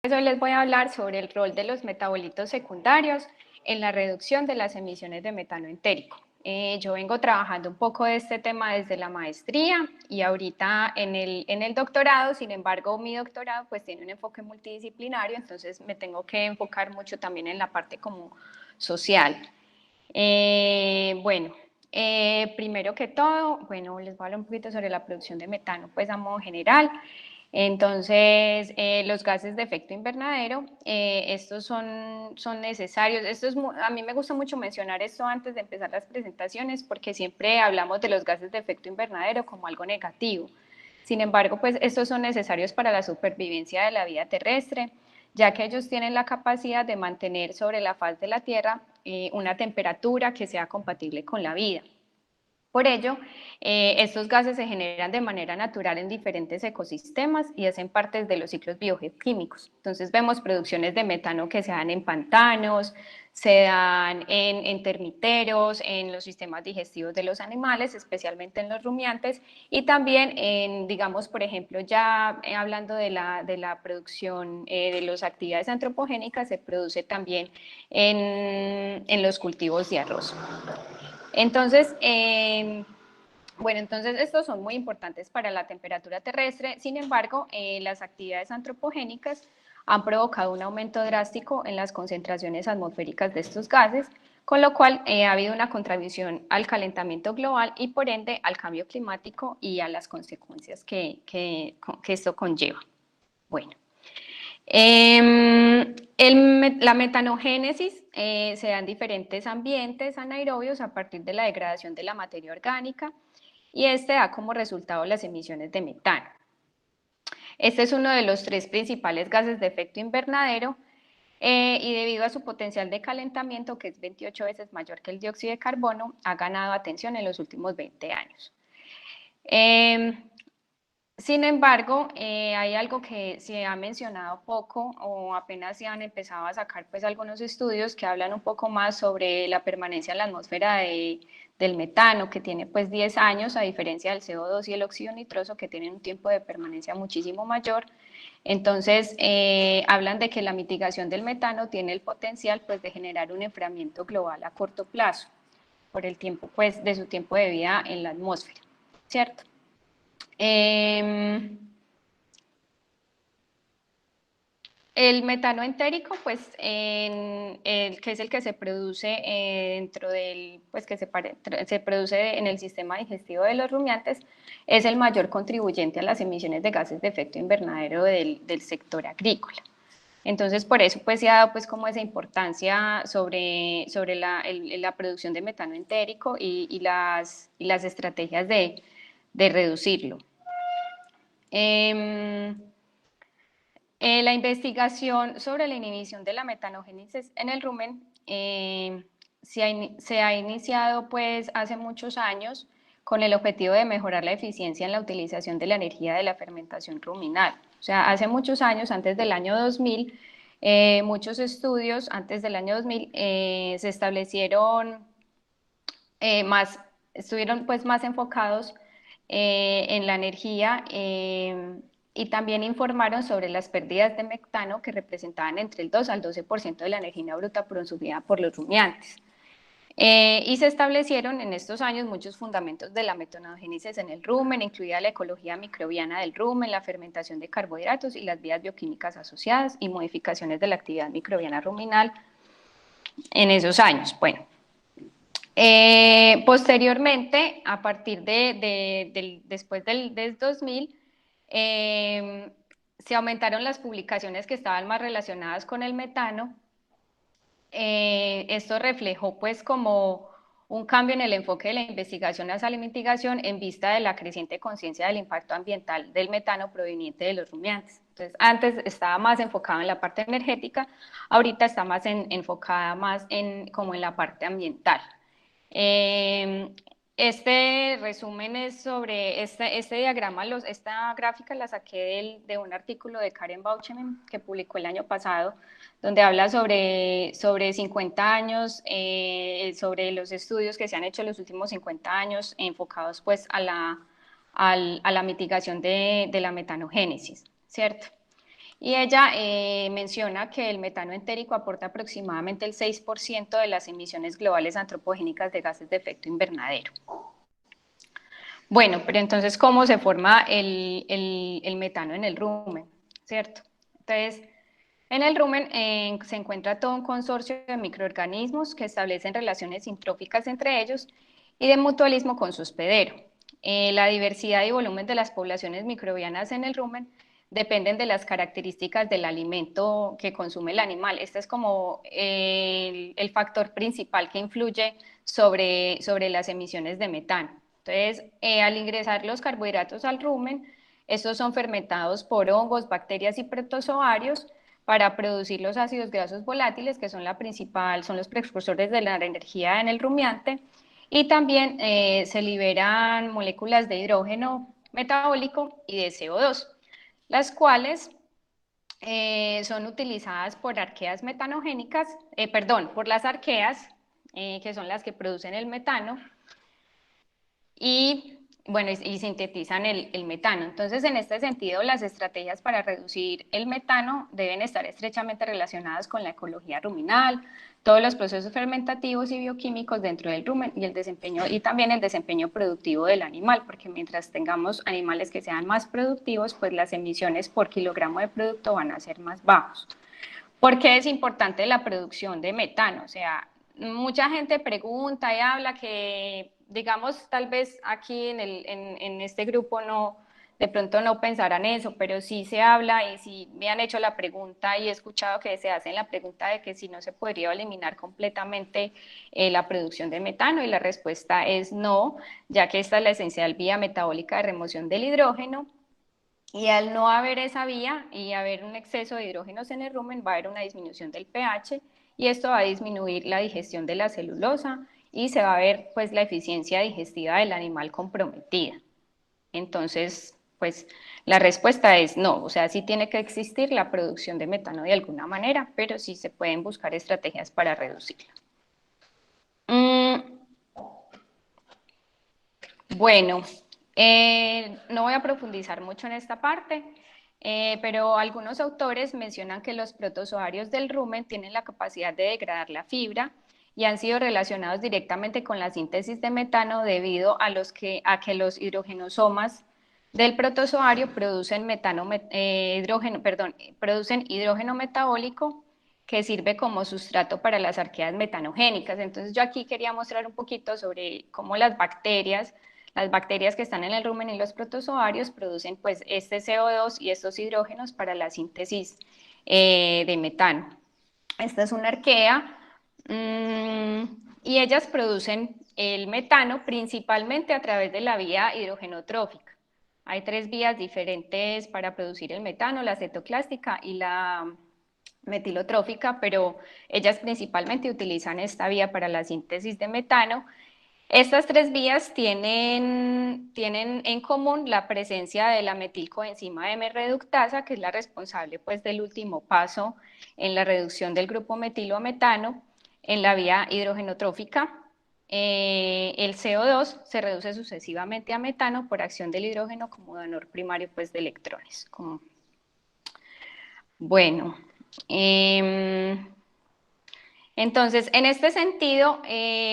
Hoy les voy a hablar sobre el rol de los metabolitos secundarios en la reducción de las emisiones de metano entérico. Yo vengo trabajando un poco de este tema desde la maestría y ahorita en el doctorado. Sin embargo, mi doctorado pues tiene un enfoque multidisciplinario, entonces me tengo que enfocar mucho también en la parte como social. Primero que todo, bueno, les voy a hablar un poquito sobre la producción de metano, pues a modo general. Entonces, los gases de efecto invernadero, estos son necesarios. A mí me gusta mucho mencionar esto antes de empezar las presentaciones, porque siempre hablamos de los gases de efecto invernadero como algo negativo. Sin embargo, pues estos son necesarios para la supervivencia de la vida terrestre, ya que ellos tienen la capacidad de mantener sobre la faz de la Tierra una temperatura que sea compatible con la vida. Por ello, estos gases se generan de manera natural en diferentes ecosistemas y hacen parte de los ciclos biogeoquímicos. Entonces vemos producciones de metano que se dan en pantanos, se dan en termiteros, en los sistemas digestivos de los animales, especialmente en los rumiantes, y también en, digamos, por ejemplo, ya hablando de la producción de las actividades antropogénicas, se produce también en los cultivos de arroz. Entonces, entonces estos son muy importantes para la temperatura terrestre. Sin embargo, las actividades antropogénicas han provocado un aumento drástico en las concentraciones atmosféricas de estos gases, con lo cual ha habido una contribución al calentamiento global y por ende al cambio climático y a las consecuencias que esto conlleva. Bueno. La metanogénesis se da en diferentes ambientes anaerobios a partir de la degradación de la materia orgánica y este da como resultado las emisiones de metano. Este es uno de los tres principales gases de efecto invernadero y debido a su potencial de calentamiento, que es 28 veces mayor que el dióxido de carbono, ha ganado atención en los últimos 20 años. Sin embargo, hay algo que se ha mencionado poco o apenas se han empezado a sacar pues algunos estudios que hablan un poco más sobre la permanencia en la atmósfera del metano, que tiene pues 10 años, a diferencia del CO2 y el óxido nitroso, que tienen un tiempo de permanencia muchísimo mayor. Entonces, hablan de que la mitigación del metano tiene el potencial pues de generar un enfriamiento global a corto plazo, por el tiempo pues de su tiempo de vida en la atmósfera, ¿cierto? El metano entérico, pues, que es el que se produce dentro del, pues, que se produce en el sistema digestivo de los rumiantes, es el mayor contribuyente a las emisiones de gases de efecto invernadero del sector agrícola. Entonces, por eso pues, se ha dado pues, como esa importancia sobre la producción de metano entérico y las estrategias de reducirlo. La investigación sobre la inhibición de la metanogénesis en el rumen se ha iniciado pues hace muchos años con el objetivo de mejorar la eficiencia en la utilización de la energía de la fermentación ruminal. O sea, hace muchos años, antes del año 2000, muchos estudios antes del año 2000 se establecieron estuvieron pues más enfocados en la energía y también informaron sobre las pérdidas de metano que representaban entre el 2 al 12% de la energía bruta consumida por los rumiantes. Y se establecieron en estos años muchos fundamentos de la metanogénesis en el rumen, incluida la ecología microbiana del rumen, la fermentación de carbohidratos y las vías bioquímicas asociadas y modificaciones de la actividad microbiana ruminal en esos años. Bueno, posteriormente, a partir después del 2000, se aumentaron las publicaciones que estaban más relacionadas con el metano. Esto reflejó pues como un cambio en el enfoque de la investigación hacia la mitigación en vista de la creciente conciencia del impacto ambiental del metano proveniente de los rumiantes. Entonces, antes estaba más enfocado en la parte energética, ahorita está más enfocada más como en la parte ambiental. Este resumen es sobre este diagrama, esta gráfica la saqué de un artículo de Karen Bauchman que publicó el año pasado, donde habla sobre 50 años, sobre los estudios que se han hecho en los últimos 50 años enfocados pues a la mitigación de la metanogénesis, ¿cierto? y ella menciona que el metano entérico aporta aproximadamente el 6% de las emisiones globales antropogénicas de gases de efecto invernadero. Bueno, pero entonces, ¿cómo se forma el metano en el rumen? ¿Cierto? Entonces, en el rumen se encuentra todo un consorcio de microorganismos que establecen relaciones sintróficas entre ellos y de mutualismo con su hospedero. La diversidad y volumen de las poblaciones microbianas en el rumen dependen de las características del alimento que consume el animal. Este es como el factor principal que influye sobre las emisiones de metano. Entonces, al ingresar los carbohidratos al rumen, estos son fermentados por hongos, bacterias y protozoarios para producir los ácidos grasos volátiles, que son son los precursores de la energía en el rumiante, y también se liberan moléculas de hidrógeno metabólico y de CO2, las cuales son utilizadas por arqueas metanogénicas, por las arqueas, que son las que producen el metano, y bueno, y sintetizan el metano. Entonces, en este sentido, las estrategias para reducir el metano deben estar estrechamente relacionadas con la ecología ruminal, todos los procesos fermentativos y bioquímicos dentro del rumen y el desempeño y también el desempeño productivo del animal, porque mientras tengamos animales que sean más productivos, pues las emisiones por kilogramo de producto van a ser más bajos. ¿Por qué es importante la producción de metano? O sea, mucha gente pregunta y habla que, digamos, tal vez aquí en este grupo no, de pronto no pensarán eso, pero sí se habla y sí me han hecho la pregunta y he escuchado que se hacen la pregunta de que si no se podría eliminar completamente la producción de metano y la respuesta es no, ya que esta es la esencial vía metabólica de remoción del hidrógeno y al no haber esa vía y haber un exceso de hidrógenos en el rumen, va a haber una disminución del pH y esto va a disminuir la digestión de la celulosa y se va a ver pues la eficiencia digestiva del animal comprometida. Entonces, pues la respuesta es no, o sea, sí tiene que existir la producción de metano de alguna manera, pero sí se pueden buscar estrategias para reducirla. Bueno, no voy a profundizar mucho en esta parte, pero algunos autores mencionan que los protozoarios del rumen tienen la capacidad de degradar la fibra y han sido relacionados directamente con la síntesis de metano debido a que los hidrogenosomas del protozoario producen producen hidrógeno metabólico que sirve como sustrato para las arqueas metanogénicas. Entonces yo aquí quería mostrar un poquito sobre cómo las bacterias que están en el rumen y los protozoarios producen pues este CO2 y estos hidrógenos para la síntesis de metano. Esta es una arquea y ellas producen el metano principalmente a través de la vía hidrogenotrófica. Hay tres vías diferentes para producir el metano, la cetoclástica y la metilotrófica, pero ellas principalmente utilizan esta vía para la síntesis de metano. Estas tres vías tienen en común la presencia de la metilcoenzima M-reductasa, que es la responsable pues, del último paso en la reducción del grupo metilo a metano en la vía hidrogenotrófica. El CO2 se reduce sucesivamente a metano por acción del hidrógeno como donor primario pues, de electrones. Bueno, entonces, en este sentido,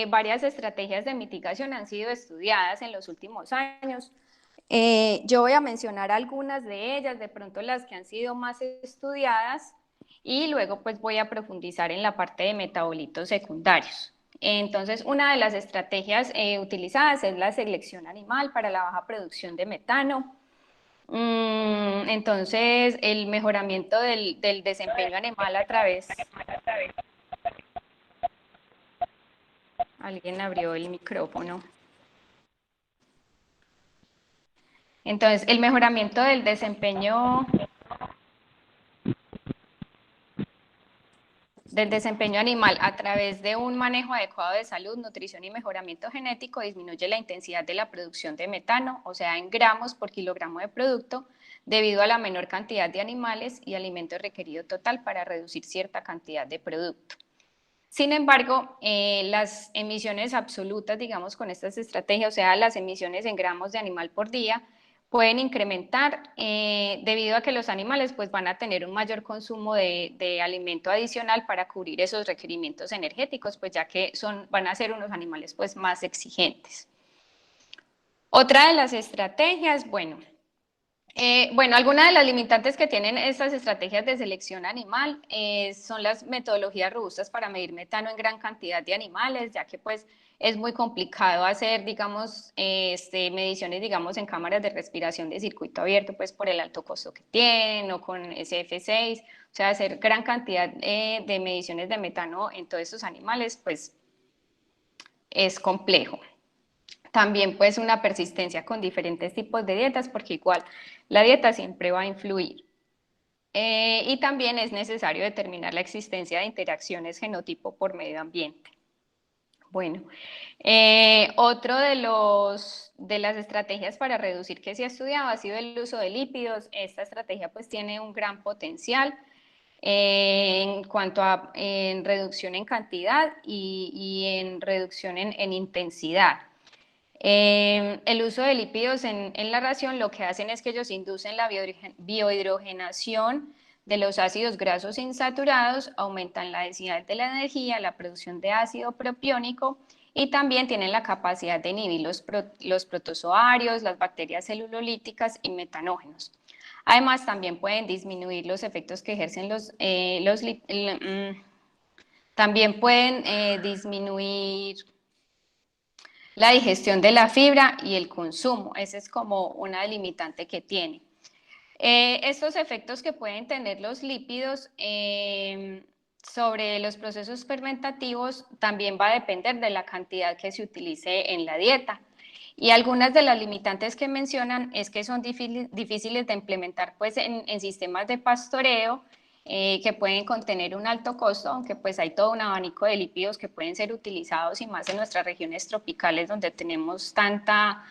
varias estrategias de mitigación han sido estudiadas en los últimos años. Yo voy a mencionar algunas de ellas, de pronto las que han sido más estudiadas, y luego pues voy a profundizar en la parte de metabolitos secundarios. Entonces, una de las estrategias utilizadas es la selección animal para la baja producción de metano. Entonces, el mejoramiento del desempeño animal a través... Alguien abrió el micrófono. Entonces, el mejoramiento del desempeño animal a través de un manejo adecuado de salud, nutrición y mejoramiento genético disminuye la intensidad de la producción de metano, o sea, en gramos por kilogramo de producto, debido a la menor cantidad de animales y alimento requerido total para reducir cierta cantidad de producto. Sin embargo, las emisiones absolutas, digamos, con estas estrategias, o sea, las emisiones en gramos de animal por día, pueden incrementar debido a que los animales pues, van a tener un mayor consumo de alimento adicional para cubrir esos requerimientos energéticos, pues ya que van a ser unos animales pues, más exigentes. Otra de las estrategias, bueno, algunas de las limitantes que tienen estas estrategias de selección animal son las metodologías robustas para medir metano en gran cantidad de animales, ya que pues es muy complicado hacer, digamos, mediciones, digamos, en cámaras de respiración de circuito abierto, pues por el alto costo que tienen, o con SF6, o sea, hacer gran cantidad de mediciones de metano en todos estos animales, pues es complejo. También pues una persistencia con diferentes tipos de dietas, porque igual la dieta siempre va a influir. Y también es necesario determinar la existencia de interacciones genotipo por medio ambiente. Bueno, otro de las estrategias para reducir que se ha estudiado ha sido el uso de lípidos. Esta estrategia pues tiene un gran potencial en cuanto a en reducción en cantidad y en reducción en intensidad. El uso de lípidos en la ración lo que hacen es que ellos inducen la biohidrogenación de los ácidos grasos insaturados, aumentan la densidad de la energía, la producción de ácido propiónico y también tienen la capacidad de inhibir los protozoarios, las bacterias celulolíticas y metanógenos. Además, también pueden disminuir los efectos que ejercen también pueden disminuir la digestión de la fibra y el consumo. Ese es como una delimitante que tiene. Estos efectos que pueden tener los lípidos sobre los procesos fermentativos también va a depender de la cantidad que se utilice en la dieta. Y algunas de las limitantes que mencionan es que son difíciles de implementar pues, en sistemas de pastoreo, que pueden contener un alto costo, aunque pues hay todo un abanico de lípidos que pueden ser utilizados y más en nuestras regiones tropicales donde tenemos tanta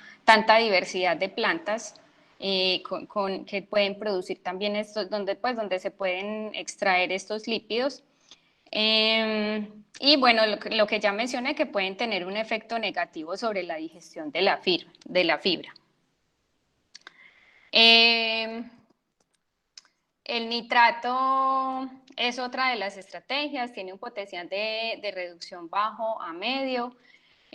diversidad de plantas que pueden producir también estos, donde se pueden extraer estos lípidos. Y bueno, lo que ya mencioné, que pueden tener un efecto negativo sobre la digestión de la fibra. El nitrato es otra de las estrategias, tiene un potencial de reducción bajo a medio.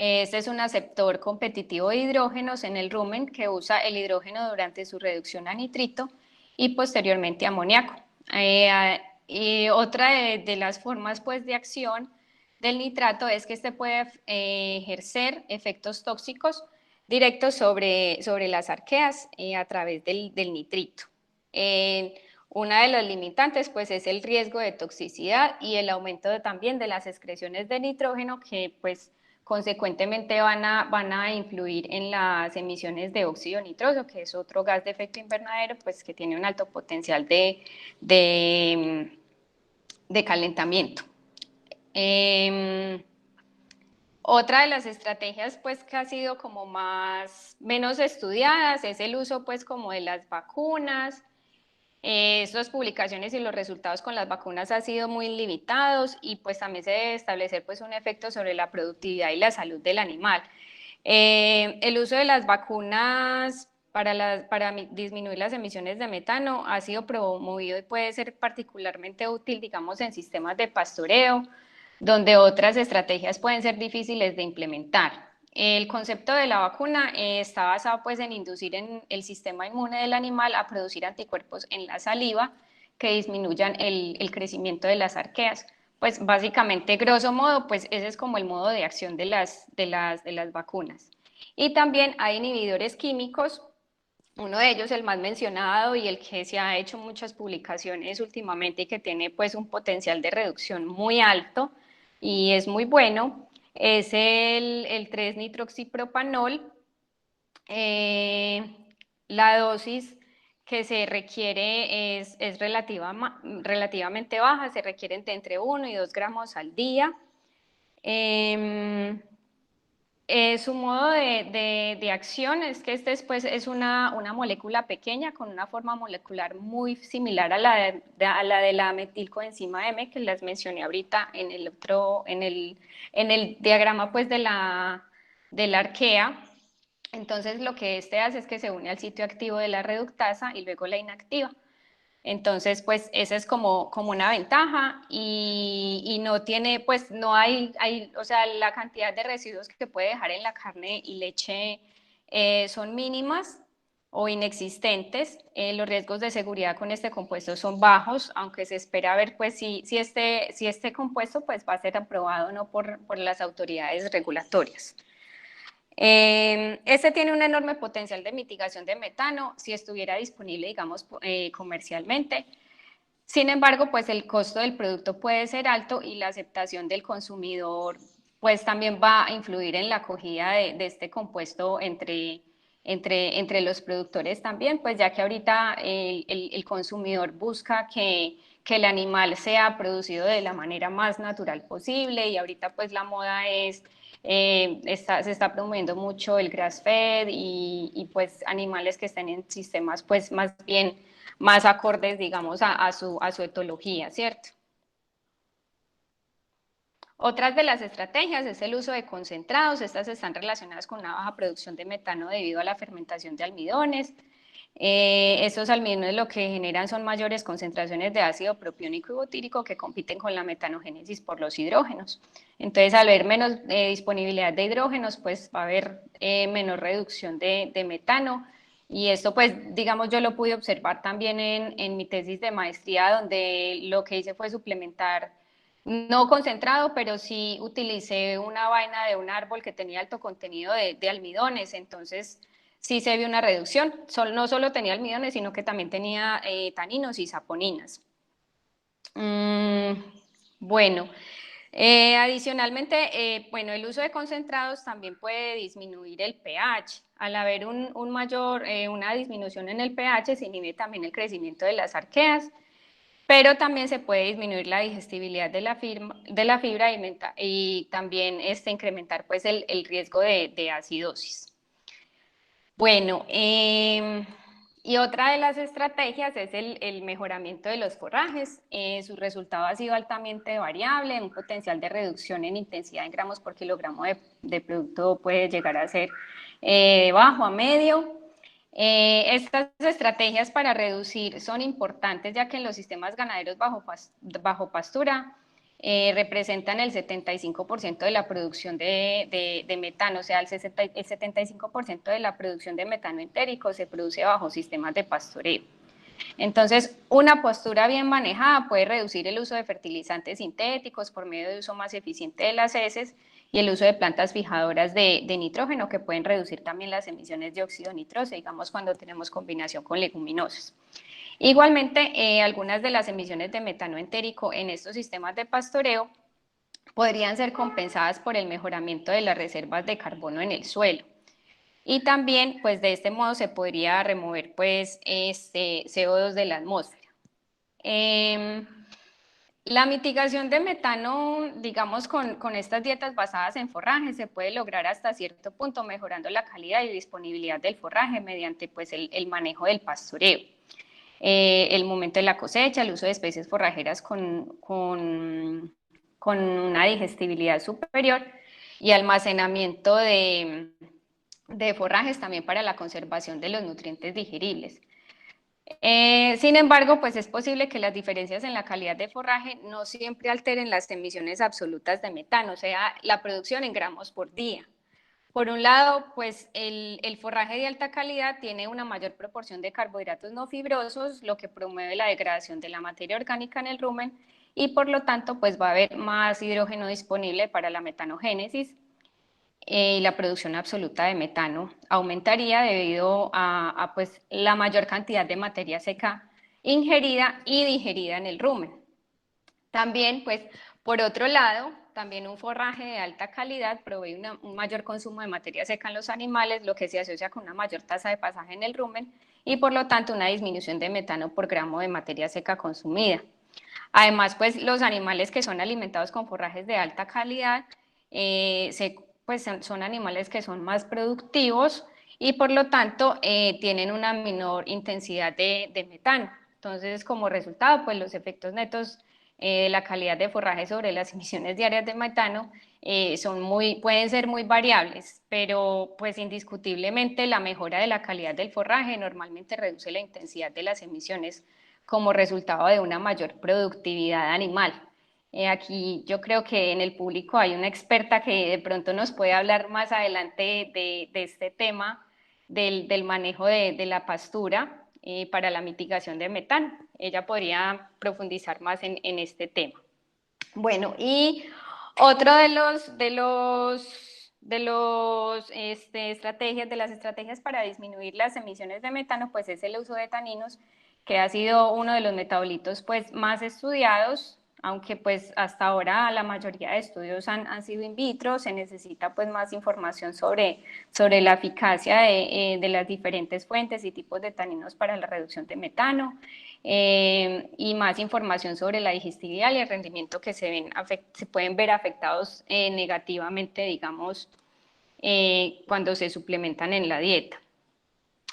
Este es un aceptor competitivo de hidrógenos en el rumen que usa el hidrógeno durante su reducción a nitrito y posteriormente amoníaco. Y otra de las formas pues, de acción del nitrato es que este puede ejercer efectos tóxicos directos sobre las arqueas a través del nitrito. Una de las limitantes pues, es el riesgo de toxicidad y el aumento también de las excreciones de nitrógeno que pues, consecuentemente van a influir en las emisiones de óxido nitroso, que es otro gas de efecto invernadero pues, que tiene un alto potencial de calentamiento. Otra de las estrategias pues, que ha sido como menos estudiadas es el uso pues, como de las vacunas. Estas publicaciones y los resultados con las vacunas han sido muy limitados y pues también se debe establecer pues un efecto sobre la productividad y la salud del animal. El uso de las vacunas para disminuir las emisiones de metano ha sido promovido y puede ser particularmente útil, digamos, en sistemas de pastoreo, donde otras estrategias pueden ser difíciles de implementar. El concepto de la vacuna está basado pues, en inducir en el sistema inmune del animal a producir anticuerpos en la saliva que disminuyan el crecimiento de las arqueas. Pues básicamente, grosso modo, pues ese es como el modo de acción de las vacunas. Y también hay inhibidores químicos, uno de ellos el más mencionado y el que se ha hecho muchas publicaciones últimamente y que tiene pues un potencial de reducción muy alto y es muy bueno, es el 3-nitroxipropanol. La dosis que se requiere es relativamente baja, se requieren de entre 1 y 2 gramos al día. Su modo de acción es que después es una molécula pequeña con una forma molecular muy similar a la de la metilcoenzima M que les mencioné ahorita en el diagrama pues, de la arquea. Entonces lo que este hace es que se une al sitio activo de la reductasa y luego la inactiva. Entonces, pues esa es como una ventaja y no tiene, pues no hay, o sea, la cantidad de residuos que puede dejar en la carne y leche son mínimas o inexistentes. Los riesgos de seguridad con este compuesto son bajos, aunque se espera ver pues si este compuesto pues va a ser aprobado o no por las autoridades regulatorias. Este tiene un enorme potencial de mitigación de metano si estuviera disponible, digamos, comercialmente. Sin embargo, pues el costo del producto puede ser alto y la aceptación del consumidor pues también va a influir en la acogida de este compuesto entre los productores también, pues ya que ahorita el consumidor busca que el animal sea producido de la manera más natural posible y ahorita pues la moda es se está promoviendo mucho el grass fed pues animales que estén en sistemas pues más bien más acordes, digamos, a su etología, ¿cierto? Otras de las estrategias es el uso de concentrados. Estas están relacionadas con una baja producción de metano debido a la fermentación de almidones. Estos almidones lo que generan son mayores concentraciones de ácido propiónico y butírico que compiten con la metanogénesis por los hidrógenos. Entonces, al haber menos disponibilidad de hidrógenos, pues va a haber menor reducción de metano. Y esto, pues, digamos, yo lo pude observar también en mi tesis de maestría, donde lo que hice fue suplementar no concentrado, pero sí utilicé una vaina de un árbol que tenía alto contenido de almidones, entonces sí se vio una reducción. No solo tenía almidones, sino que también tenía taninos y saponinas. Mm, bueno, adicionalmente, bueno, el uso de concentrados también puede disminuir el pH. Al haber una disminución en el pH, se inhibe también el crecimiento de las arqueas, pero también se puede disminuir la digestibilidad de la fibra y también incrementar pues, el riesgo de acidosis. Bueno, y otra de las estrategias es el mejoramiento de los forrajes. Su resultado ha sido altamente variable, un potencial de reducción en intensidad en gramos por kilogramo de producto puede llegar a ser bajo a medio. Estas estrategias para reducir son importantes ya que en los sistemas ganaderos bajo pastura representan el 75% de la producción de metano, o sea, el 75% de la producción de metano entérico se produce bajo sistemas de pastoreo. Entonces, una postura bien manejada puede reducir el uso de fertilizantes sintéticos por medio de uso más eficiente de las heces y el uso de plantas fijadoras de nitrógeno que pueden reducir también las emisiones de óxido nitroso, digamos cuando tenemos combinación con leguminosas. Igualmente, algunas de las emisiones de metano entérico en estos sistemas de pastoreo podrían ser compensadas por el mejoramiento de las reservas de carbono en el suelo. Y también, pues de este modo se podría remover pues CO2 de la atmósfera. La mitigación de metano, digamos, con estas dietas basadas en forraje, se puede lograr hasta cierto punto mejorando la calidad y disponibilidad del forraje mediante pues, el manejo del pastoreo. El momento de la cosecha, el uso de especies forrajeras con una digestibilidad superior y almacenamiento de forrajes también para la conservación de los nutrientes digeribles. Sin embargo, pues es posible que las diferencias en la calidad de forraje no siempre alteren las emisiones absolutas de metano, o sea, la producción en gramos por día. Por un lado, pues el forraje de alta calidad tiene una mayor proporción de carbohidratos no fibrosos, lo que promueve la degradación de la materia orgánica en el rumen y por lo tanto, pues va a haber más hidrógeno disponible para la metanogénesis y la producción absoluta de metano aumentaría debido a pues, la mayor cantidad de materia seca ingerida y digerida en el rumen. También, pues, por otro lado, también un forraje de alta calidad provee un mayor consumo de materia seca en los animales, lo que se asocia con una mayor tasa de pasaje en el rumen y por lo tanto una disminución de metano por gramo de materia seca consumida. Además, pues los animales que son alimentados con forrajes de alta calidad pues son animales que son más productivos y por lo tanto tienen una menor intensidad de metano. Entonces, como resultado, pues los efectos netos de la calidad de forraje sobre las emisiones diarias de metano pueden ser muy variables, pero pues indiscutiblemente la mejora de la calidad del forraje normalmente reduce la intensidad de las emisiones como resultado de una mayor productividad animal. Aquí yo creo que en el público hay una experta que de pronto nos puede hablar más adelante de este tema del manejo de la pastura para la mitigación de metano. Ella podría profundizar más en este tema. Bueno, y otro de las estrategias para disminuir las emisiones de metano, pues es el uso de taninos, que ha sido uno de los metabolitos pues más estudiados, aunque pues hasta ahora la mayoría de estudios han sido in vitro. Se necesita pues más información sobre la eficacia de las diferentes fuentes y tipos de taninos para la reducción de metano. Y más información sobre la digestibilidad y el rendimiento que se pueden ver afectados negativamente, digamos, cuando se suplementan en la dieta.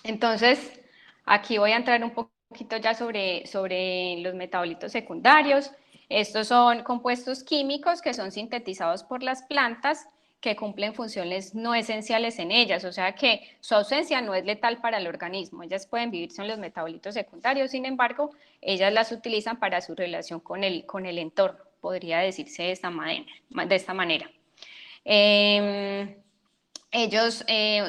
Entonces, aquí voy a entrar un poquito ya sobre los metabolitos secundarios. Estos son compuestos químicos que son sintetizados por las plantas, que cumplen funciones no esenciales en ellas, o sea que su ausencia no es letal para el organismo. Ellas pueden vivir sin los metabolitos secundarios, sin embargo, ellas las utilizan para su relación con el entorno, podría decirse de esta manera. Ellos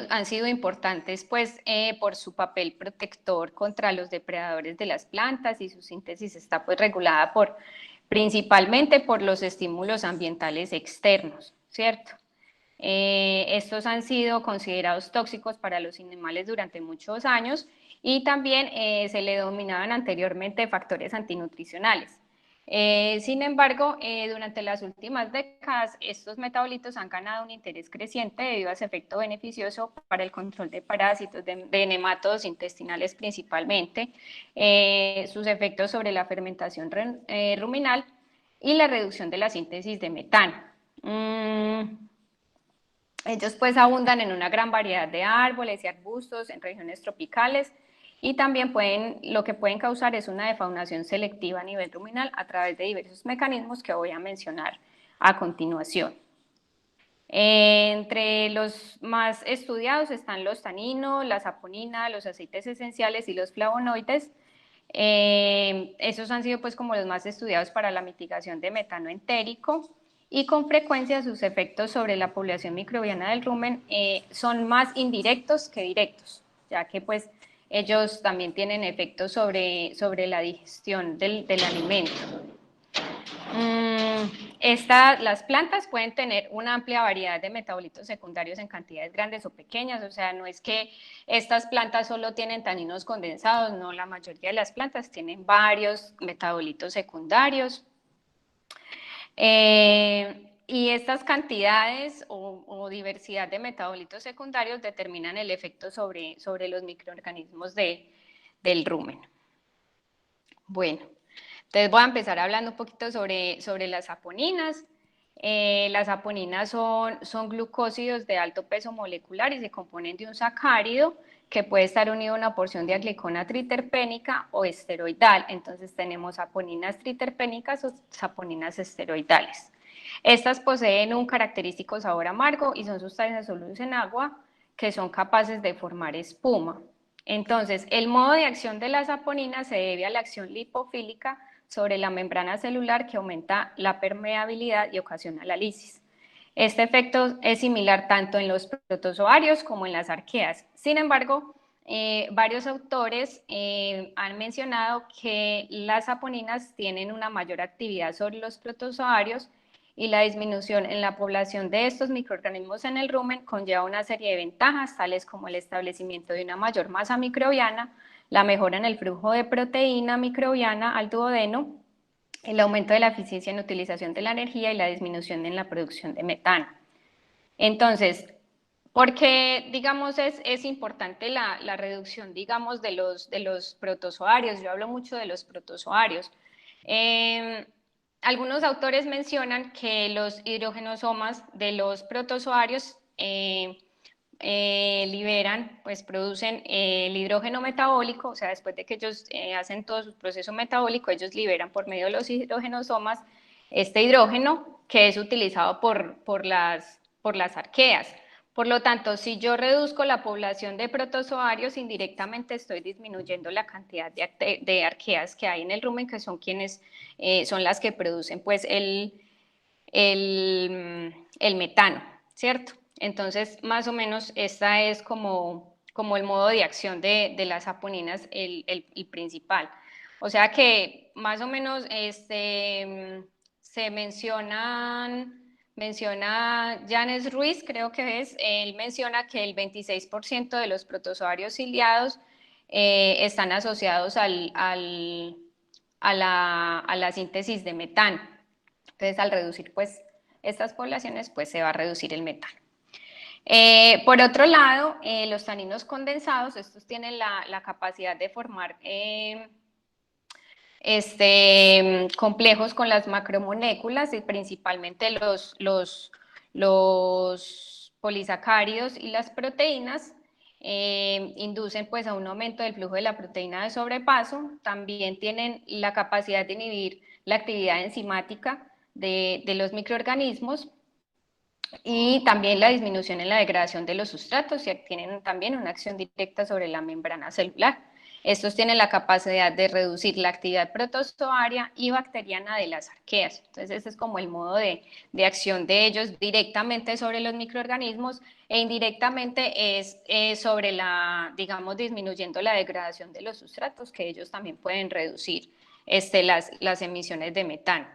han sido importantes pues por su papel protector contra los depredadores de las plantas, y su síntesis está pues regulada principalmente por los estímulos ambientales externos, ¿cierto? Estos han sido considerados tóxicos para los animales durante muchos años, y también se le denominaban anteriormente factores antinutricionales. Sin embargo, durante las últimas décadas, estos metabolitos han ganado un interés creciente debido a su efecto beneficioso para el control de parásitos, de nematodos intestinales principalmente, sus efectos sobre la fermentación ruminal y la reducción de la síntesis de metano. Ellos pues abundan en una gran variedad de árboles y arbustos en regiones tropicales, y también lo que pueden causar es una defaunación selectiva a nivel ruminal a través de diversos mecanismos que voy a mencionar a continuación. Entre los más estudiados están los taninos, la saponina, los aceites esenciales y los flavonoides. Esos han sido pues como los más estudiados para la mitigación de metano entérico, y con frecuencia sus efectos sobre la población microbiana del rumen son más indirectos que directos, ya que pues ellos también tienen efectos sobre la digestión del alimento. Las plantas pueden tener una amplia variedad de metabolitos secundarios en cantidades grandes o pequeñas, o sea, no es que estas plantas solo tienen taninos condensados, no, la mayoría de las plantas tienen varios metabolitos secundarios. Y estas cantidades o diversidad de metabolitos secundarios determinan el efecto sobre los microorganismos del rumen. Bueno, entonces voy a empezar hablando un poquito sobre las saponinas. Las saponinas son glucósidos de alto peso molecular y se componen de un sacárido que puede estar unido a una porción de aglicona triterpénica o esteroidal. Entonces tenemos saponinas triterpénicas o saponinas esteroidales. Estas poseen un característico sabor amargo y son sustancias solubles en agua que son capaces de formar espuma. Entonces, el modo de acción de la saponina se debe a la acción lipofílica sobre la membrana celular, que aumenta la permeabilidad y ocasiona la lisis. Este efecto es similar tanto en los protozoarios como en las arqueas. Sin embargo, varios autores han mencionado que las saponinas tienen una mayor actividad sobre los protozoarios, y la disminución en la población de estos microorganismos en el rumen conlleva una serie de ventajas, tales como el establecimiento de una mayor masa microbiana, la mejora en el flujo de proteína microbiana al duodeno, el aumento de la eficiencia en utilización de la energía y la disminución en la producción de metano. Entonces, ¿por qué, digamos, es importante la reducción, digamos, de los protozoarios? Yo hablo mucho de los protozoarios. Algunos autores mencionan que los hidrogenosomas de los protozoarios liberan, pues producen el hidrógeno metabólico, o sea, después de que ellos hacen todo su proceso metabólico, ellos liberan por medio de los hidrogenosomas este hidrógeno que es utilizado por las arqueas. Por lo tanto, si yo reduzco la población de protozoarios, indirectamente estoy disminuyendo la cantidad de arqueas que hay en el rumen, que son quienes son las que producen pues el metano, ¿cierto? Entonces, más o menos, esta es como el modo de acción de las saponinas, el principal. O sea que más o menos se menciona Janes Ruiz, creo que es, él menciona que el 26% de los protozoarios ciliados están asociados a la síntesis de metano. Entonces, al reducir pues estas poblaciones, pues se va a reducir el metano. Por otro lado, los taninos condensados, estos tienen la capacidad de formar complejos con las macromoléculas y principalmente los polisacáridos y las proteínas inducen pues a un aumento del flujo de la proteína de sobrepaso, también tienen la capacidad de inhibir la actividad enzimática de los microorganismos y también la disminución en la degradación de los sustratos y tienen también una acción directa sobre la membrana celular. Estos tienen la capacidad de reducir la actividad protozoaria y bacteriana de las arqueas. Entonces, ese es como el modo de acción de ellos directamente sobre los microorganismos e indirectamente es sobre digamos, disminuyendo la degradación de los sustratos, que ellos también pueden reducir las emisiones de metano.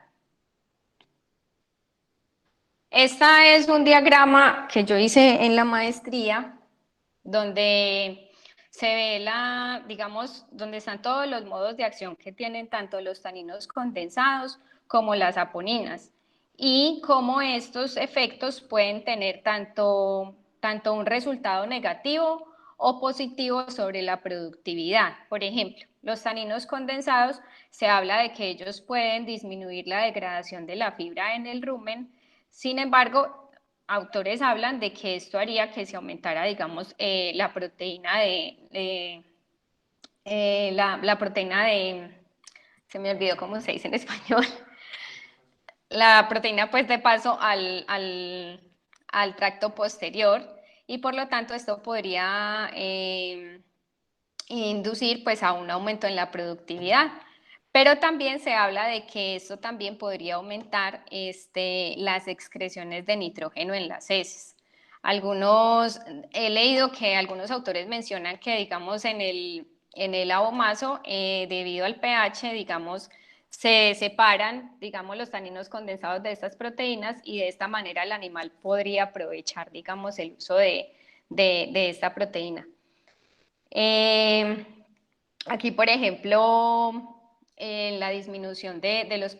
Este es un diagrama que yo hice en la maestría, donde se ve digamos, donde están todos los modos de acción que tienen tanto los taninos condensados como las saponinas y cómo estos efectos pueden tener tanto un resultado negativo o positivo sobre la productividad. Por ejemplo, los taninos condensados, se habla de que ellos pueden disminuir la degradación de la fibra en el rumen. Sin embargo, autores hablan de que esto haría que se aumentara, digamos, la proteína la proteína se me olvidó cómo se dice en español, la proteína pues de paso al tracto posterior y por lo tanto esto podría inducir pues a un aumento en la productividad. Pero también se habla de que esto también podría aumentar las excreciones de nitrógeno en las heces. He leído que algunos autores mencionan que, digamos, en el abomazo, debido al pH, digamos, se separan, digamos, los taninos condensados de estas proteínas y de esta manera el animal podría aprovechar, digamos, el uso de esta proteína. Aquí, por ejemplo, la disminución de las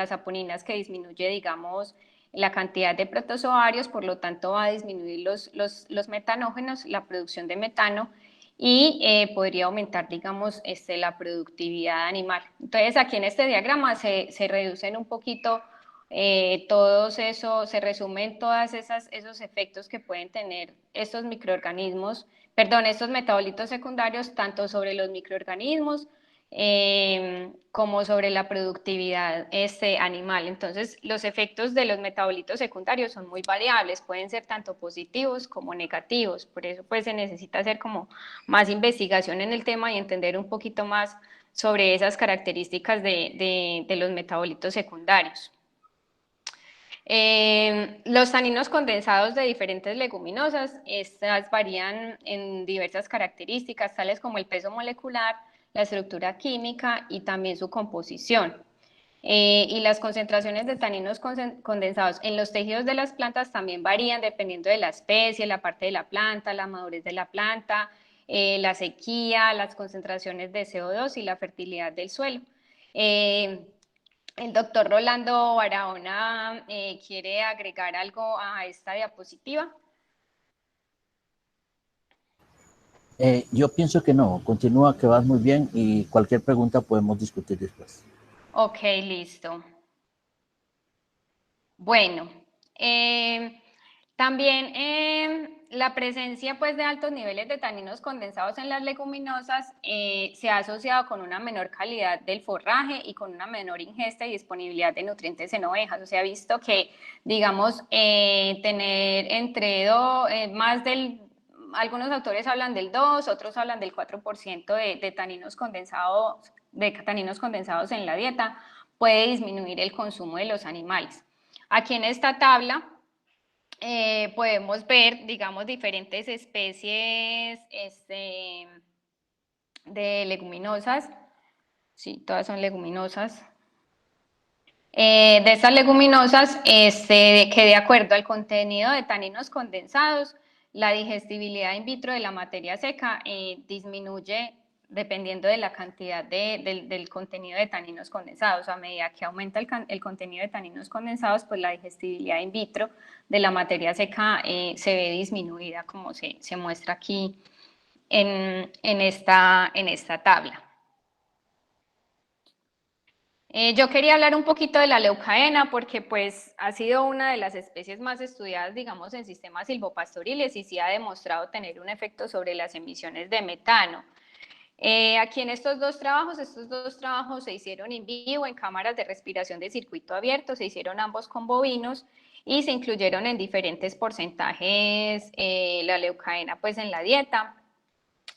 saponinas que disminuye, digamos, la cantidad de protozoarios, por lo tanto va a disminuir los metanógenos, la producción de metano y podría aumentar, digamos, la productividad animal. Entonces, aquí en este diagrama se reducen un poquito se resumen todos esos efectos que pueden tener estos microorganismos, estos metabolitos secundarios, tanto sobre los microorganismos como sobre la productividad animal. Entonces, los efectos de los metabolitos secundarios son muy variables, pueden ser tanto positivos como negativos, por eso pues se necesita hacer como más investigación en el tema y entender un poquito más sobre esas características de los metabolitos secundarios. Los taninos condensados de diferentes leguminosas, estas varían en diversas características, tales como el peso molecular, la estructura química y también su composición. Y las concentraciones de taninos condensados en los tejidos de las plantas también varían dependiendo de la especie, la parte de la planta, la madurez de la planta, la sequía, las concentraciones de CO2 y la fertilidad del suelo. El doctor Rolando Barahona quiere agregar algo a esta diapositiva. Yo pienso que no, continúa que vas muy bien y cualquier pregunta podemos discutir después. Ok, listo. Bueno, También la presencia pues, de altos niveles de taninos condensados en las leguminosas se ha asociado con una menor calidad del forraje y con una menor ingesta y disponibilidad de nutrientes en ovejas. O sea, ha visto que, digamos, tener más del, algunos autores hablan del 2, otros hablan del 4% de taninos condensados en la dieta, puede disminuir el consumo de los animales. Aquí en esta tabla podemos ver, digamos, diferentes especies de leguminosas. Sí, todas son leguminosas. De estas leguminosas, que de acuerdo al contenido de taninos condensados, la digestibilidad in vitro de la materia seca disminuye dependiendo de la cantidad del contenido de taninos condensados. A medida que aumenta el contenido de taninos condensados, pues la digestibilidad in vitro de la materia seca se ve disminuida, como se muestra aquí en esta tabla. Yo quería hablar un poquito de la leucaena porque pues ha sido una de las especies más estudiadas, digamos, en sistemas silvopastoriles y sí ha demostrado tener un efecto sobre las emisiones de metano. Aquí en estos dos trabajos se hicieron in vivo en cámaras de respiración de circuito abierto, se hicieron ambos con bovinos y se incluyeron en diferentes porcentajes la leucaena pues en la dieta.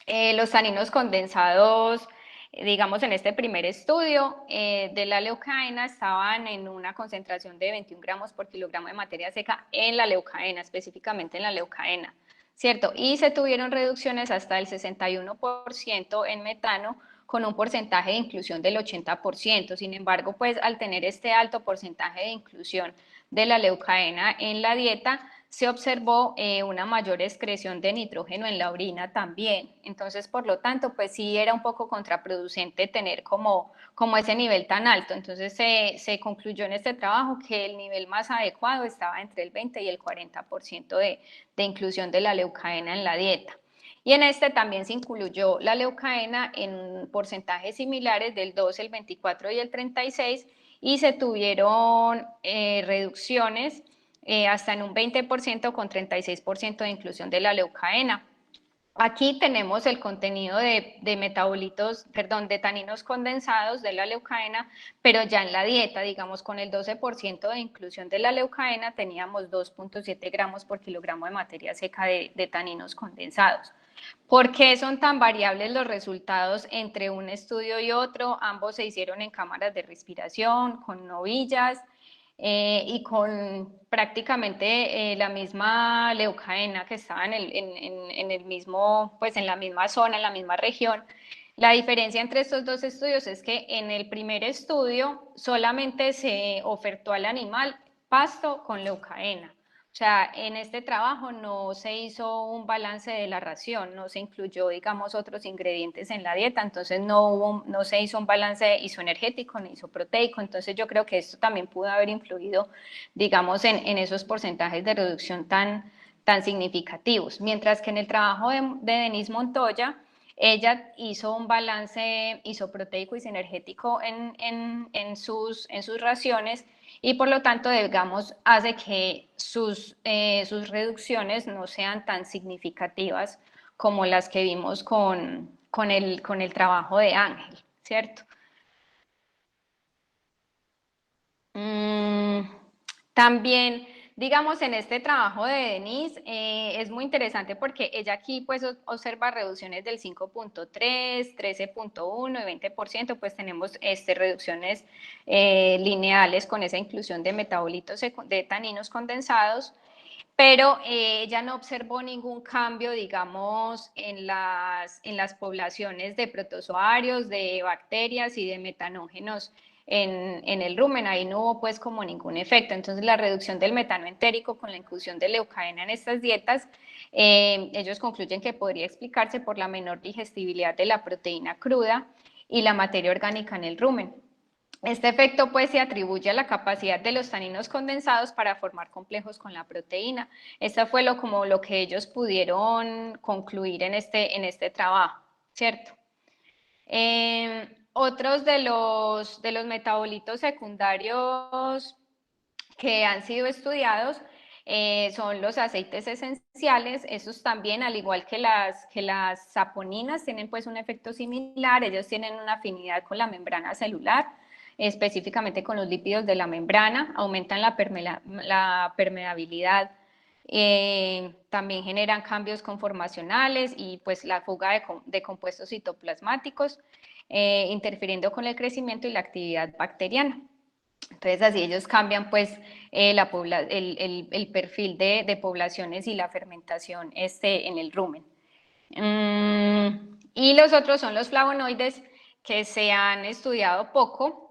Los taninos condensados, digamos en este primer estudio de la leucaena estaban en una concentración de 21 gramos por kilogramo de materia seca en la leucaena, específicamente en la leucaena, ¿cierto? Y se tuvieron reducciones hasta el 61% en metano con un porcentaje de inclusión del 80%. Sin embargo, pues al tener este alto porcentaje de inclusión de la leucaena en la dieta, se observó una mayor excreción de nitrógeno en la orina también. Entonces, por lo tanto, pues sí era un poco contraproducente tener como ese nivel tan alto. Entonces, se concluyó en este trabajo que el nivel más adecuado estaba entre el 20 y el 40% de inclusión de la leucaena en la dieta. Y en este también se incluyó la leucaena en porcentajes similares del 12, el 24 y el 36, y se tuvieron reducciones hasta en un 20% con 36% de inclusión de la leucaena. Aquí tenemos el contenido de metabolitos, perdón, de taninos condensados de la leucaena, pero ya en la dieta, digamos, con el 12% de inclusión de la leucaena, teníamos 2.7 gramos por kilogramo de materia seca de taninos condensados. ¿Por qué son tan variables los resultados entre un estudio y otro? Ambos se hicieron en cámaras de respiración, con novillas, y con prácticamente la misma leucaena que estaba en el mismo, pues en la misma zona, en la misma región. La diferencia entre estos dos estudios es que en el primer estudio solamente se ofertó al animal pasto con leucaena. O sea, en este trabajo no se hizo un balance de la ración, no se incluyó, digamos, otros ingredientes en la dieta, entonces no se hizo un balance isoenergético ni isoproteico, entonces yo creo que esto también pudo haber influido, digamos, en esos porcentajes de reducción tan significativos. Mientras que en el trabajo de Denise Montoya, ella hizo un balance isoproteico y sinergético en sus raciones y por lo tanto, digamos, hace que sus reducciones no sean tan significativas como las que vimos con el trabajo de Ángel, ¿cierto? También, digamos, en este trabajo de Denise es muy interesante porque ella aquí pues observa reducciones del 5.3, 13.1 y 20%, pues tenemos reducciones lineales con esa inclusión de metabolitos de taninos condensados, pero ella no observó ningún cambio, digamos, en las poblaciones de protozoarios, de bacterias y de metanógenos en el rumen, ahí no hubo pues como ningún efecto. Entonces la reducción del metano entérico con la inclusión de leucaena en estas dietas, ellos concluyen que podría explicarse por la menor digestibilidad de la proteína cruda y la materia orgánica en el rumen. Este efecto pues se atribuye a la capacidad de los taninos condensados para formar complejos con la proteína. Esto fue como lo que ellos pudieron concluir en este trabajo, ¿cierto? Otros de los metabolitos secundarios que han sido estudiados son los aceites esenciales. Esos también, al igual que las saponinas, tienen pues un efecto similar. Ellos tienen una afinidad con la membrana celular, específicamente con los lípidos de la membrana, aumentan la permeabilidad, también generan cambios conformacionales y pues la fuga de compuestos citoplasmáticos, interfiriendo con el crecimiento y la actividad bacteriana. Entonces así ellos cambian pues el perfil de poblaciones y la fermentación en el rumen. Y los otros son los flavonoides, que se han estudiado poco.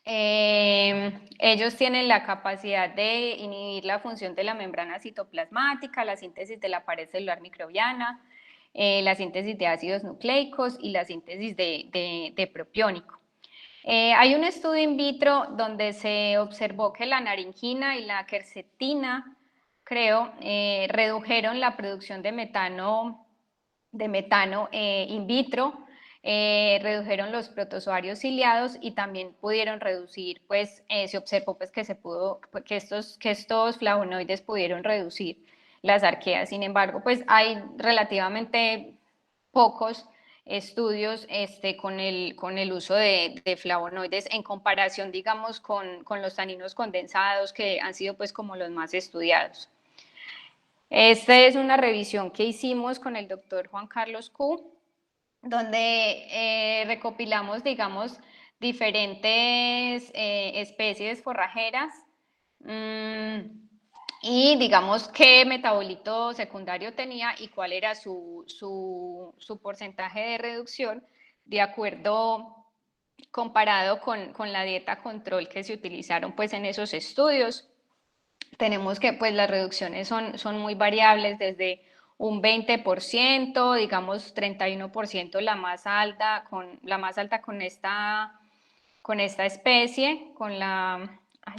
Ellos tienen la capacidad de inhibir la función de la membrana citoplasmática, la síntesis de la pared celular microbiana, la síntesis de ácidos nucleicos y la síntesis de propiónico. Hay un estudio in vitro donde se observó que la naringina y la quercetina, creo, redujeron la producción de metano in vitro, redujeron los protozoarios ciliados y también pudieron reducir, pues se observó pues, que estos flavonoides pudieron reducir las arqueas. Sin embargo, pues hay relativamente pocos estudios con el uso de flavonoides en comparación, digamos, con los taninos condensados, que han sido pues como los más estudiados. Esta es una revisión que hicimos con el doctor Juan Carlos Q, donde recopilamos, digamos, diferentes especies forrajeras y digamos qué metabolito secundario tenía y cuál era su porcentaje de reducción de acuerdo comparado con la dieta control que se utilizaron pues en esos estudios. Tenemos que pues las reducciones son muy variables, desde un 20%, digamos 31% la más alta con esta especie,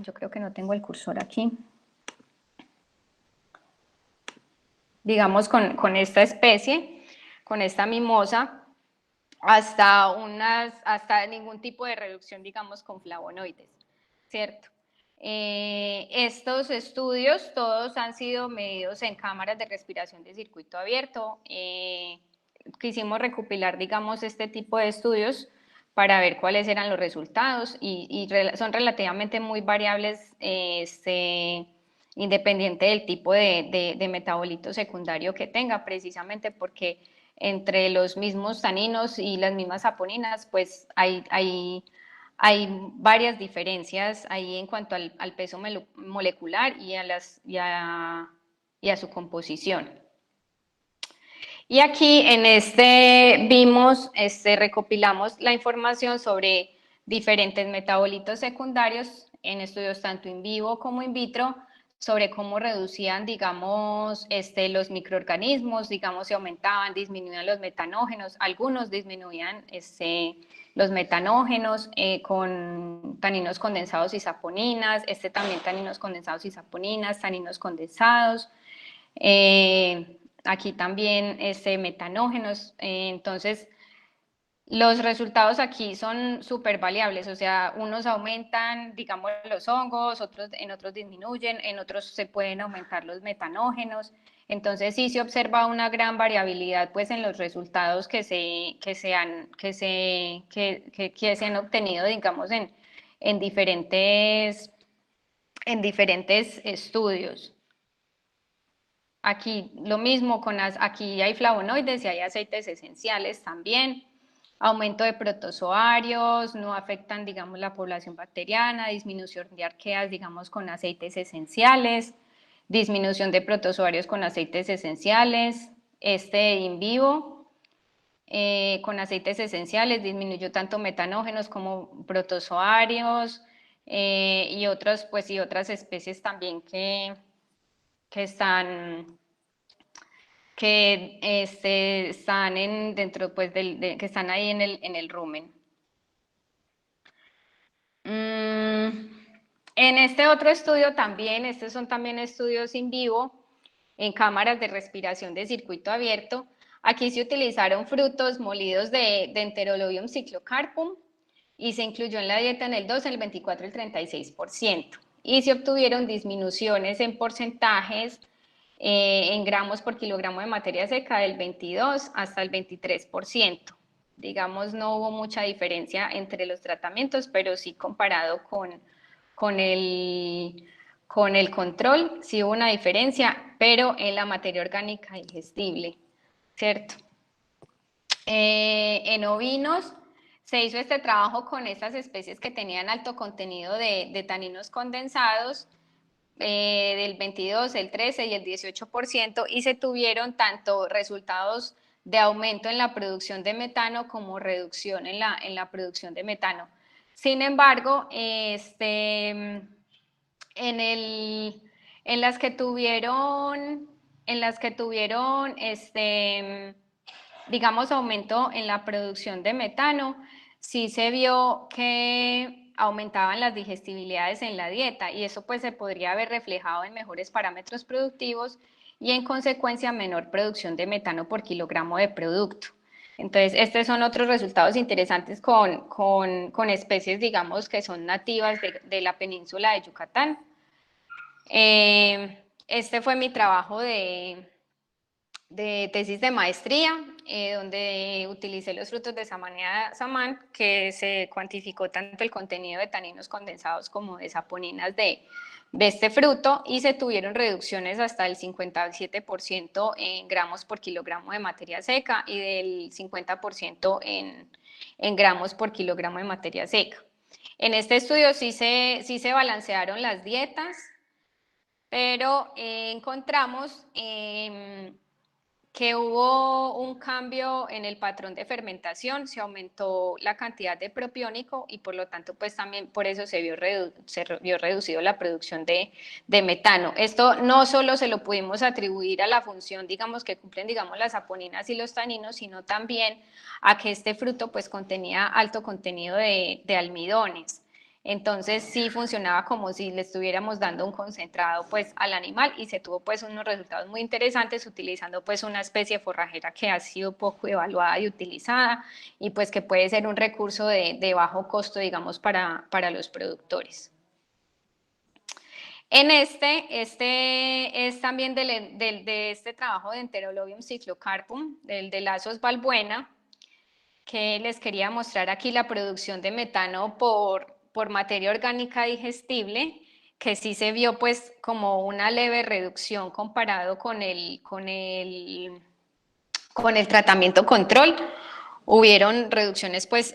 yo creo que no tengo el cursor aquí. Digamos con esta especie, con esta mimosa, hasta ningún tipo de reducción, digamos, con flavonoides, ¿cierto? Estos estudios todos han sido medidos en cámaras de respiración de circuito abierto. Quisimos recopilar, digamos, este tipo de estudios para ver cuáles eran los resultados y son relativamente muy variables, independiente del tipo de metabolito secundario que tenga, precisamente porque entre los mismos taninos y las mismas saponinas, pues hay varias diferencias ahí en cuanto al peso molecular y a su composición. Y aquí en recopilamos la información sobre diferentes metabolitos secundarios en estudios tanto in vivo como in vitro, sobre cómo reducían, digamos, los microorganismos, digamos, se aumentaban, disminuían los metanógenos, algunos disminuían los metanógenos con taninos condensados y saponinas, también taninos condensados y saponinas, taninos condensados, aquí también metanógenos, entonces los resultados aquí son súper variables, o sea, unos aumentan, digamos, los hongos, en otros disminuyen, en otros se pueden aumentar los metanógenos, entonces sí se observa una gran variabilidad pues en los resultados que se han obtenido, digamos, en diferentes estudios. Aquí lo mismo, aquí hay flavonoides y hay aceites esenciales también. Aumento de protozoarios, no afectan, digamos, la población bacteriana, disminución de arqueas, digamos, con aceites esenciales, disminución de protozoarios con aceites esenciales, in vivo, con aceites esenciales, disminuyó tanto metanógenos como protozoarios y otras especies también que están dentro pues que están ahí en el rumen. En este otro estudio también, estos son también estudios in vivo en cámaras de respiración de circuito abierto. Aquí se utilizaron frutos molidos de Enterolobium cyclocarpum y se incluyó en la dieta en el 12, el 24 y el 36%. y se obtuvieron disminuciones en porcentajes en gramos por kilogramo de materia seca del 22 hasta el 23%. Digamos, no hubo mucha diferencia entre los tratamientos, pero sí comparado con el control, sí hubo una diferencia, pero en la materia orgánica digestible, ¿cierto? En ovinos se hizo este trabajo con estas especies que tenían alto contenido de taninos condensados, del 22, el 13 y el 18%, y se tuvieron tanto resultados de aumento en la producción de metano como reducción en la producción de metano. Sin embargo, en las que tuvieron, digamos, aumento en la producción de metano, sí se vio que aumentaban las digestibilidades en la dieta y eso pues se podría haber reflejado en mejores parámetros productivos y en consecuencia menor producción de metano por kilogramo de producto. Entonces, estos son otros resultados interesantes con especies, digamos, que son nativas de la península de Yucatán. Este fue mi trabajo de tesis de maestría, donde utilicé los frutos de Samanea samán, que se cuantificó tanto el contenido de taninos condensados como de saponinas de este fruto y se tuvieron reducciones hasta el 57% en gramos por kilogramo de materia seca y del 50% en gramos por kilogramo de materia seca. En este estudio sí se balancearon las dietas, pero encontramos que hubo un cambio en el patrón de fermentación, se aumentó la cantidad de propiónico y por lo tanto pues también por eso se vio reducido la producción de metano. Esto no solo se lo pudimos atribuir a la función, digamos, que cumplen, digamos, las saponinas y los taninos, sino también a que este fruto pues contenía alto contenido de almidones. Entonces sí funcionaba como si le estuviéramos dando un concentrado pues al animal y se tuvo pues unos resultados muy interesantes utilizando pues una especie forrajera que ha sido poco evaluada y utilizada y pues que puede ser un recurso de bajo costo, digamos, para los productores. En este es también de este trabajo de Enterolobium cyclocarpum, del de Lazos balbuena, que les quería mostrar aquí la producción de metano por materia orgánica digestible, que sí se vio pues como una leve reducción comparado con el tratamiento control. Hubieron reducciones pues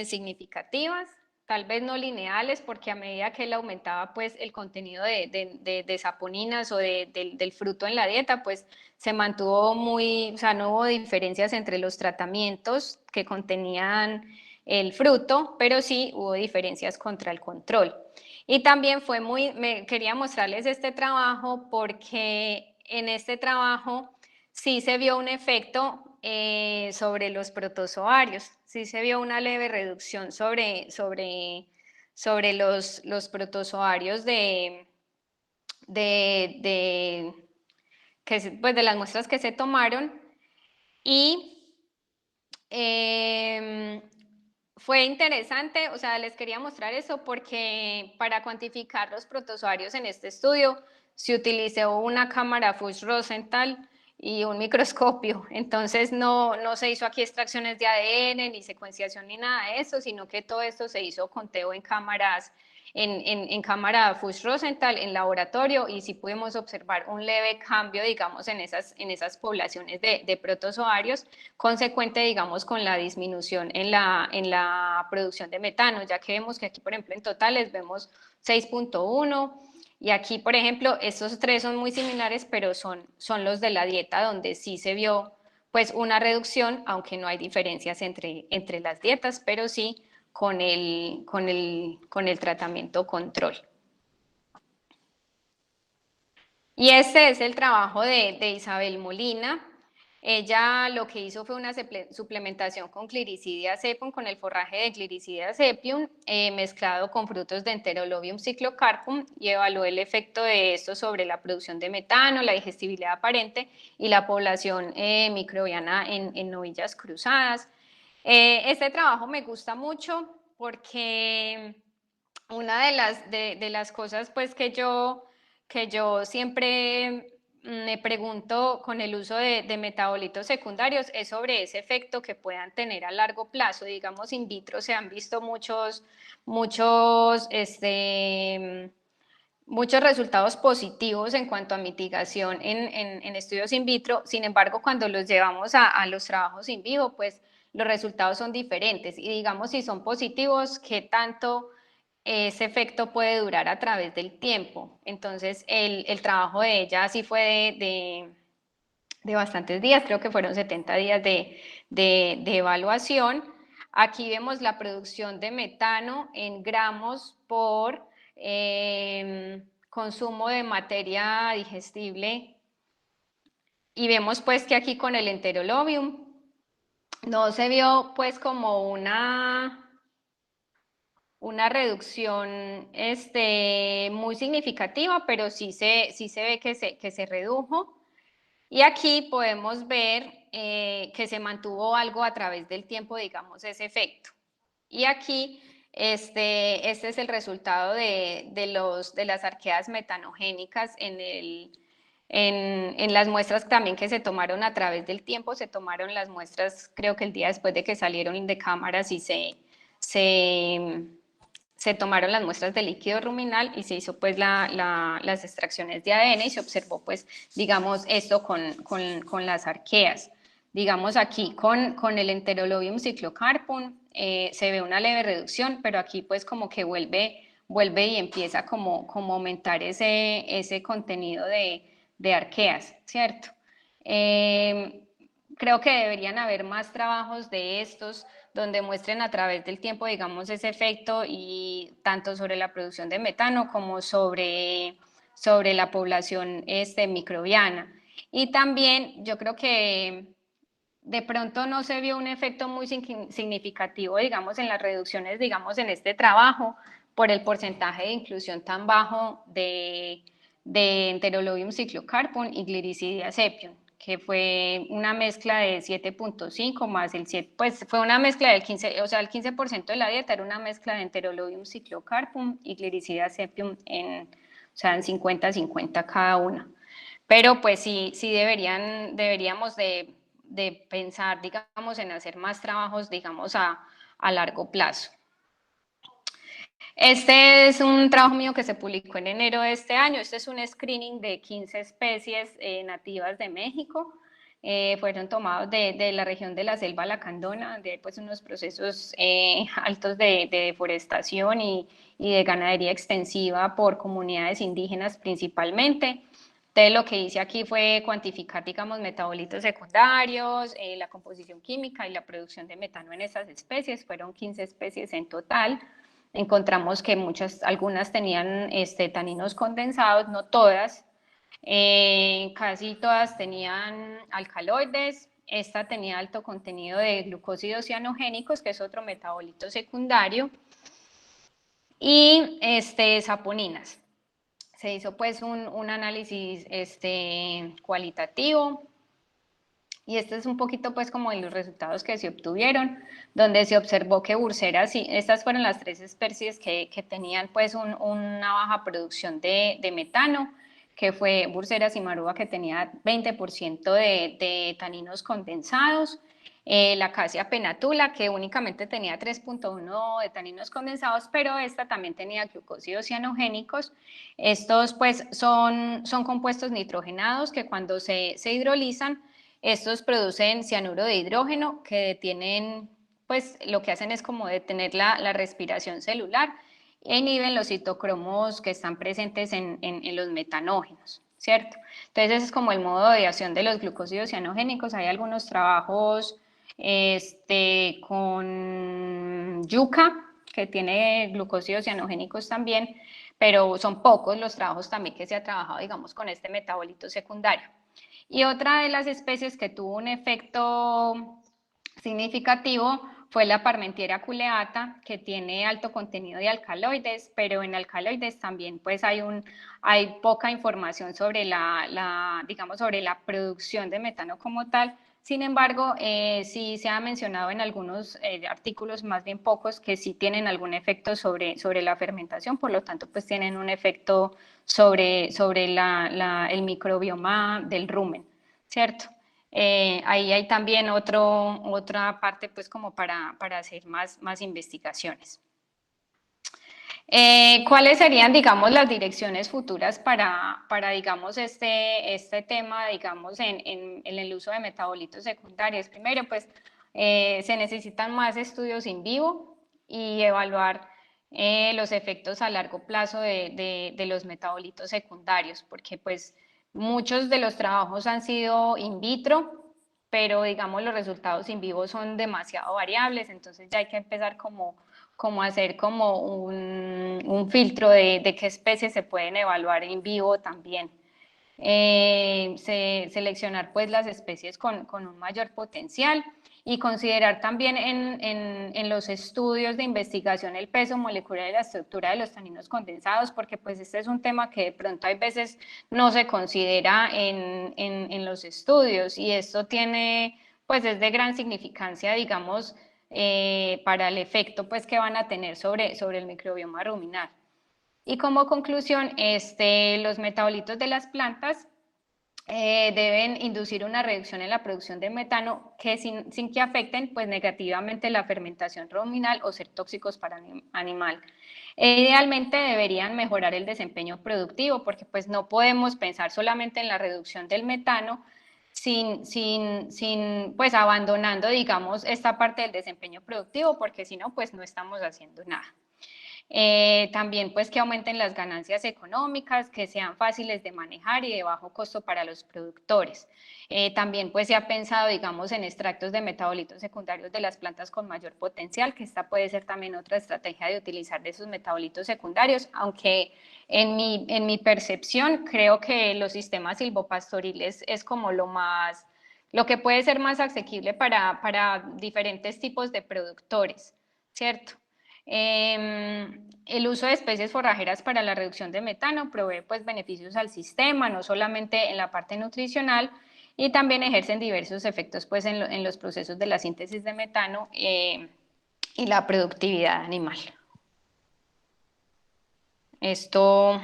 significativas, tal vez no lineales, porque a medida que él aumentaba pues el contenido de saponinas o del fruto en la dieta, pues se mantuvo o sea, no hubo diferencias entre los tratamientos que contenían el fruto, pero sí hubo diferencias contra el control. Y también quería mostrarles este trabajo porque en este trabajo sí se vio un efecto sobre los protozoarios, sí se vio una leve reducción sobre los protozoarios pues de las muestras que se tomaron y fue interesante, o sea, les quería mostrar eso porque para cuantificar los protozoarios en este estudio se utilizó una cámara Fuchs-Rosenthal y un microscopio, entonces no se hizo aquí extracciones de ADN ni secuenciación ni nada de eso, sino que todo esto se hizo conteo en cámaras en cámara Fuchs-Rosenthal en laboratorio y sí pudimos observar un leve cambio, digamos, en esas poblaciones de protozoarios, consecuente, digamos, con la disminución en la producción de metano, ya que vemos que aquí, por ejemplo, en totales vemos 6.1 y aquí, por ejemplo, estos tres son muy similares, pero son los de la dieta donde sí se vio pues una reducción, aunque no hay diferencias entre las dietas, pero sí con el tratamiento control. Y este es el trabajo de Isabel Molina. Ella lo que hizo fue una suplementación con Clyricidia cepium, con el forraje de Clyricidia cepium, mezclado con frutos de Enterolobium cyclocarpum, y evaluó el efecto de esto sobre la producción de metano, la digestibilidad aparente y la población microbiana en novillas cruzadas. Este trabajo me gusta mucho porque una de las cosas pues que yo siempre me pregunto con el uso de metabolitos secundarios es sobre ese efecto que puedan tener a largo plazo. Digamos, in vitro se han visto muchos, muchos resultados positivos en cuanto a mitigación en estudios in vitro. Sin embargo, cuando los llevamos a los trabajos in vivo, pues los resultados son diferentes. Y digamos, si son positivos, ¿qué tanto ese efecto puede durar a través del tiempo? Entonces, el trabajo de ella sí fue de bastantes días, creo que fueron 70 días de evaluación. Aquí vemos la producción de metano en gramos por consumo de materia digestible, y vemos pues que aquí con el enterolobium no se vio pues como una reducción muy significativa, pero sí se ve que se redujo. Y aquí podemos ver que se mantuvo algo a través del tiempo, digamos, ese efecto. Y aquí este es el resultado de las arqueas metanogénicas en las muestras también que se tomaron a través del tiempo. Se tomaron las muestras, creo que el día después de que salieron de cámaras, y se, se tomaron las muestras de líquido ruminal y se hizo pues las extracciones de ADN, y se observó pues, digamos, esto con las arqueas. Digamos aquí con el Enterolobium cyclocarpum se ve una leve reducción, pero aquí pues como que vuelve y empieza como aumentar ese contenido de arqueas, ¿cierto? Creo que deberían haber más trabajos de estos donde muestren a través del tiempo, digamos, ese efecto, y tanto sobre la producción de metano como sobre la población microbiana. Y también yo creo que de pronto no se vio un efecto muy significativo, digamos, en las reducciones, digamos, en este trabajo, por el porcentaje de inclusión tan bajo de Enterolobium cyclocarpum y Gliricidia sepium, que fue una mezcla de 7.5 más el 7, pues fue una mezcla del 15, o sea, el 15% de la dieta era una mezcla de Enterolobium cyclocarpum y Gliricidia sepium o sea, en 50-50 cada una. Pero pues sí deberíamos de pensar, digamos, en hacer más trabajos, digamos, a largo plazo. Este es un trabajo mío que se publicó en enero de este año. Este es un screening de 15 especies nativas de México. Fueron tomados de la región de la selva lacandona, donde hay pues unos procesos altos de deforestación y de ganadería extensiva por comunidades indígenas principalmente. Entonces, lo que hice aquí fue cuantificar, digamos, metabolitos secundarios, la composición química y la producción de metano en esas especies. Fueron 15 especies en total. Encontramos que algunas tenían taninos condensados, no todas. Casi todas tenían alcaloides. Esta tenía alto contenido de glucósidos cianogénicos, que es otro metabolito secundario, y saponinas. Se hizo pues un análisis cualitativo, y este es un poquito pues como de los resultados que se obtuvieron, donde se observó que Bursera, sí, estas fueron las 3 especies que tenían pues una baja producción de metano, que fue Bursera cimarúa, que tenía 20% de taninos condensados, la Acacia penatula, que únicamente tenía 3.1 de taninos condensados, pero esta también tenía glucósidos cianogénicos. Estos pues son compuestos nitrogenados que cuando se hidrolizan, estos producen cianuro de hidrógeno, que detienen, pues lo que hacen es como detener la respiración celular e inhiben los citocromos que están presentes en los metanógenos, ¿cierto? Entonces ese es como el modo de acción de los glucósidos cianogénicos. Hay algunos trabajos con yuca, que tiene glucósidos cianogénicos también, pero son pocos los trabajos también que se ha trabajado, digamos, con este metabolito secundario. Y otra de las especies que tuvo un efecto significativo fue la Parmentiera culeata, que tiene alto contenido de alcaloides, pero en alcaloides también pues hay poca información sobre digamos, sobre la producción de metano como tal. Sin embargo, sí se ha mencionado en algunos artículos, más bien pocos, que sí tienen algún efecto sobre la fermentación, por lo tanto, pues tienen un efecto sobre el microbioma del rumen, ¿cierto? Ahí hay también otra parte, pues como para hacer más investigaciones. ¿Cuáles serían, digamos, las direcciones futuras para digamos, este tema, digamos, en el uso de metabolitos secundarios? Primero, pues, se necesitan más estudios in vivo y evaluar los efectos a largo plazo de los metabolitos secundarios, porque, pues, muchos de los trabajos han sido in vitro, pero, digamos, los resultados in vivo son demasiado variables, entonces ya hay que empezar como hacer como un filtro de qué especies se pueden evaluar en vivo también. Seleccionar pues las especies con un mayor potencial y considerar también en los estudios de investigación el peso molecular y la estructura de los taninos condensados, porque pues este es un tema que de pronto hay veces no se considera en los estudios, y esto tiene, pues es de gran significancia, digamos, para el efecto pues que van a tener sobre el microbioma ruminal. Y como conclusión, los metabolitos de las plantas deben inducir una reducción en la producción de metano que sin que afecten pues negativamente la fermentación ruminal o ser tóxicos para el animal. Idealmente deberían mejorar el desempeño productivo, porque pues no podemos pensar solamente en la reducción del metano pues abandonando, digamos, esta parte del desempeño productivo, porque si no, pues no estamos haciendo nada. También pues que aumenten las ganancias económicas, que sean fáciles de manejar y de bajo costo para los productores. También pues se ha pensado, digamos, en extractos de metabolitos secundarios de las plantas con mayor potencial, que esta puede ser también otra estrategia de utilizar de esos metabolitos secundarios, aunque en mi percepción creo que los sistemas silvopastoriles es como lo que puede ser más asequible para diferentes tipos de productores, ¿cierto? El uso de especies forrajeras para la reducción de metano provee pues beneficios al sistema, no solamente en la parte nutricional, y también ejercen diversos efectos pues en los procesos de la síntesis de metano y la productividad animal. Esto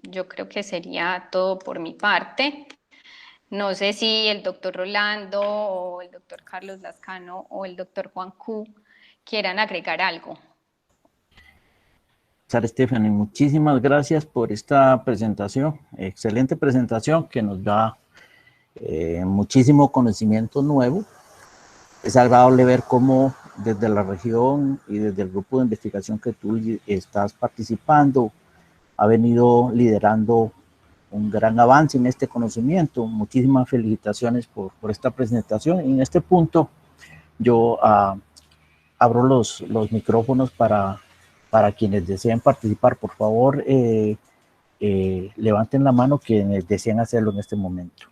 yo creo que sería todo por mi parte. No sé si el doctor Rolando o el doctor Carlos Lascano o el doctor Juan Q quieran agregar algo. Sara Stephanie, muchísimas gracias por esta presentación, excelente presentación que nos da muchísimo conocimiento nuevo. Es agradable ver cómo desde la región y desde el grupo de investigación que tú estás participando ha venido liderando un gran avance en este conocimiento. Muchísimas felicitaciones por esta presentación. En este punto yo abro los micrófonos para quienes deseen participar. Por favor, levanten la mano quienes deseen hacerlo en este momento.